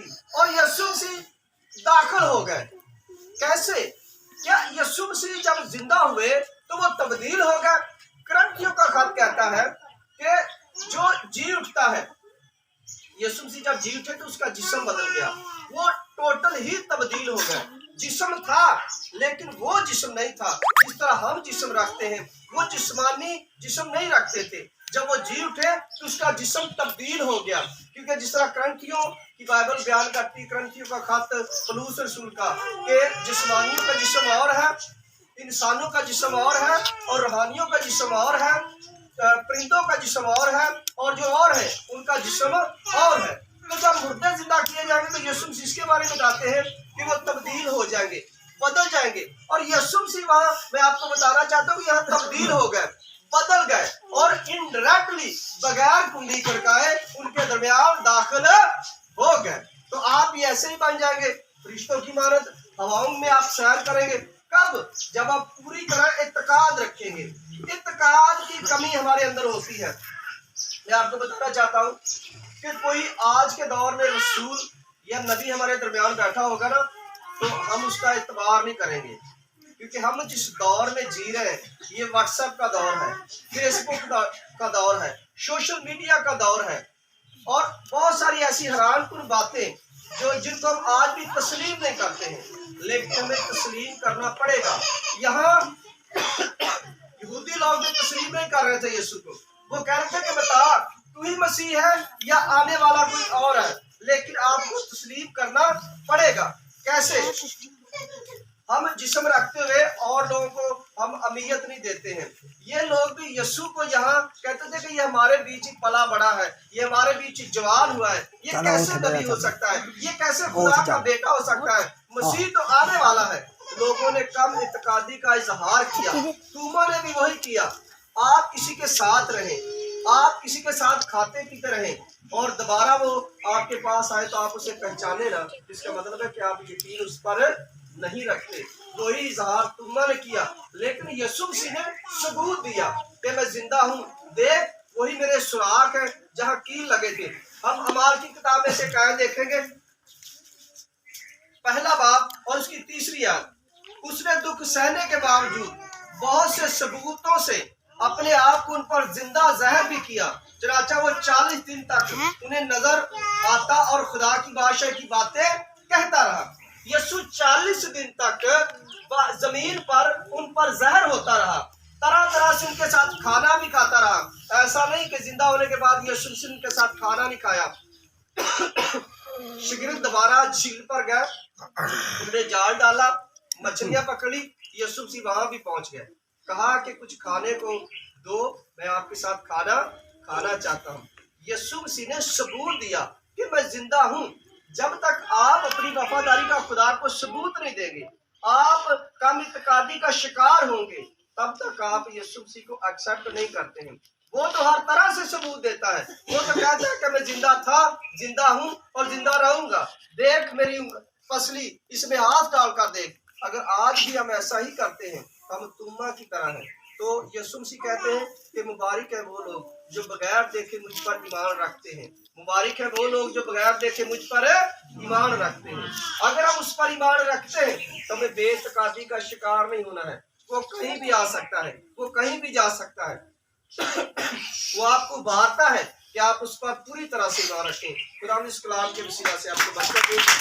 थी और यीशु मसीह दाखिल हो गए। कैसे? क्या यीशु मसीह जब जिंदा हुए तो वो तब्दील हो गए? करंथियों का खत कहता है कि जो जी उठता है, यीशु मसीह जब जी उठे तो उसका जिस्म बदल गया, वो टोटल ही तब्दील हो गए। जिस्म था लेकिन वो जिस्म नहीं था जिस तरह हम जिस्म रखते हैं, वो जिस्मानी जिस्म नहीं रखते थे। जब वो जी उठे तो उसका जिस्म तब्दील हो गया, क्योंकि जिस तरह करंथियों की बाइबल बयान करती, करंथियों का खत पौलुस रसूल का, कि जिस्मानियों का जिस्म और है, इंसानों का जिस्म और है, और रूहानियों का जिस्म और है, परिंदों का जिस्म और है, और जो और है उनका जिस्म और है। तो जब मुर्दे जिंदा किए जाएंगे तो यीशु मसीह इसके बारे में बताते हैं कि वो तब्दील हो जाएंगे, बदल जाएंगे। और यीशु मसीह वहां मैं आपको बताना चाहता हूँ कि यहाँ तब्दील हो गए, बदल गए, और इनडायरेक्टली बगैर कुंडी खड़काए उनके दरमियान दाखिल हो गए। तो आप भी ऐसे ही बन जाएंगे, फरिश्तों की मानद हवाओं में आप सैर करेंगे। कब? जब आप पूरी तरह इत्तेकाद रखेंगे। इत्तेकाद की कमी हमारे अंदर होती है। मैं आपको बताना चाहता हूँ कि कोई आज के दौर में रसूल या नबी हमारे दरमियान बैठा होगा ना, तो हम उसका इत्बार नहीं करेंगे, क्योंकि हम जिस दौर में जी रहे हैं, ये व्हाट्सएप का दौर है, फेसबुक का दौर है, सोशल मीडिया का दौर है, और बहुत सारी ऐसी हैरानकुन बातें जिनको हम आज भी तस्लीम नहीं करते हैं, लेकिन हमें तस्लीम करना पड़ेगा। यहाँ यहूदी लोग भी तस्लीम नहीं कर रहे थे यीशु को। वो कह रहे थे कि बता तू ही मसीह है या आने वाला कोई और है, लेकिन आपको तस्लीम करना पड़ेगा। कैसे? हम जिस्म रखते हुए और लोगों को हम अहमियत नहीं देते हैं। ये लोग भी यीशु को यहाँ कहते थे कि ये हमारे बीच ही पला बड़ा है, ये हमारे बीच ही जवान हुआ है, ये कैसे नबी हो सकता है, ये कैसे खुदा का बेटा हो सकता है, मसीह तो आने वाला है। लोगों ने कम इत्तेकादी का इजहार किया, तुमा ने भी वही किया। आप किसी के साथ रहें, आप किसी के साथ खाते पीते रहें, और दोबारा वो आपके पास आए तो आप उसे पहचाने ना, इसका मतलब है कि आप यकीन उस पर नहीं रखते। वही इजहार तुमा ने किया, लेकिन यीशु मसीह ने सबूत दिया कि मैं जिंदा हूँ, देख वही मेरे सुराख है जहाँ कील लगे थे। हम अमाल की किताब में से क्या देखेंगे, पहला बाब और उसकी तीसरी आयत। उसने दुख सहने के बावजूद बहुत से सबूतों से अपने आप को उन पर जिंदा जहर भी किया, चनाचा वो 40 दिन तक उन्हें नजर आता और खुदा की बादशाह की बातें कहता रहा। यीशु 40 दिन तक जमीन पर उन पर जहर होता रहा, तरह तरह से उनके साथ खाना भी खाता रहा। ऐसा नहीं कि जिंदा होने के बाद यीशु मसीह उनके साथ खाना नहीं खाया। शिगिर्द दोबारा झील पर गए, उन्होंने जाल डाला, मछलियां पकड़ी, यीशु मसीह वहां भी पहुंच गए, कहा कि कुछ खाने को दो, मैं आपके साथ खाना चाहता हूँ। यीशु मसीह ने सबूत दिया कि मैं जिंदा हूँ। जब तक आप अपनी वफादारी का खुदा को सबूत नहीं देंगे, आप कम इत्तेकादी का शिकार होंगे, तब तक आप यीशु मसीह को एक्सेप्ट नहीं करते हैं। वो तो हर तरह से सबूत देता है, वो तो कहता है कि मैं जिंदा था, जिंदा हूँ और जिंदा रहूंगा, देख मेरी पसली, इसमें हाथ डालकर देख। अगर आज भी हम ऐसा ही करते हैं तो हम तुमा की तरह हैं। तो यीशु मसीह कहते हैं कि मुबारक है वो लोग जो बगैर देखे मुझ पर ईमान रखते हैं, मुबारक है वो लोग जो बगैर देखे मुझ पर ईमान रखते हैं। अगर हम उस पर ईमान रखते हैं तो हमें बेइत्तेकादी का शिकार नहीं होना है। वो कहीं भी आ सकता है, वो कहीं भी जा सकता है। वो आपको बारता है कि आप उस पर पूरी तरह से ईमान रखें। कुरान इस कलाम के वसीला से आपको बरकत दे।